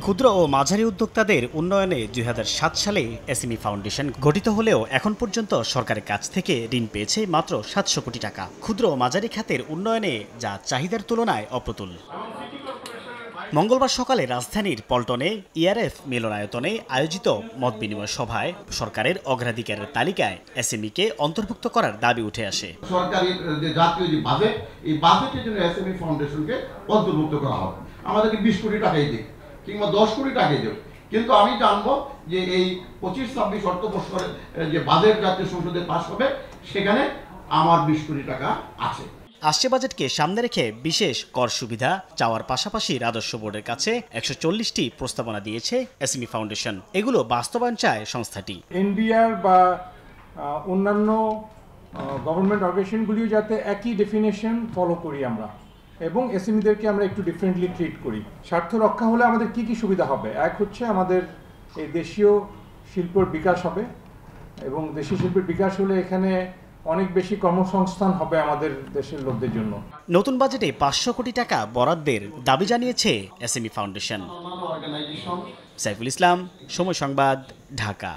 ক্ষুদ্র ও মাঝারি উদ্যোক্তাদের উন্নয়নে ২০০৭ সালে এসএমই ফাউন্ডেশন গঠিত হলেও এখন পর্যন্ত সরকারের কাছ থেকে ঋণ পেয়েছে মাত্র ৭০০ কোটি টাকা। ক্ষুদ্র ও মাঝারি খাতের উন্নয়নে যা চাহিদার তুলনায় অপ্রতুল। মঙ্গলবার সকালে রাজধানীর পল্টনে ইআরএফ মিলনায়তনে আয়োজিত মতবিনিময় সভায় সরকারের অগ্রাধিকারের তালিকায় এসএমইকে অন্তর্ভুক্ত করার দাবি উঠে আসে। সরকারের যে জাতীয় যে বাজেট, এই বাজেটের জন্য এসএমই ফাউন্ডেশনকে অন্তর্ভুক্ত করা হবে। আমাদেরকে ২০ কোটি টাকাই দিক কিংবা ১০ কোটি টাকাই দেব, কিন্তু আমি জানবো যে এই ২৫-২৬ অর্থবর্ষের যে বাজেট জাতীয় সংসদে পাস হবে সেখানে আমার ২০ কোটি টাকা আছে। আসছে বাজেটকে সামনে রেখে বিশেষ কর সুবিধা চাওয়ার পাশাপাশি রাজস্ব বোর্ডের কাছে ১৪০টি প্রস্তাবনা দিয়েছে এসএমই ফাউন্ডেশন। এগুলো বাস্তবায়ন চায় সংস্থাটি। এনবিআর বা অন্যান্য গভর্নমেন্ট অর্গানাইজেশনগুলিও যাতে একই ডেফিনেশন ফলো করি আমরা, এবং এসএমইদেরকে আমরা একটু ডিফারেন্টলি ট্রিট করি। স্বার্থ রক্ষা হলে আমাদের কি কি সুবিধা হবে? এক হচ্ছে আমাদের এই দেশীয় শিল্পের বিকাশ হবে, এবং দেশীয় শিল্পের বিকাশ হলে এখানে অনেক বেশি কর্মসংস্থান হবে আমাদের দেশের লোকদের জন্য। নতুন বাজেটে ৫০০ কোটি টাকা বরাদ্দের দাবি জানিয়েছে SME foundation. Organisation. Saiful Islam, সময় সংবাদ, ঢাকা।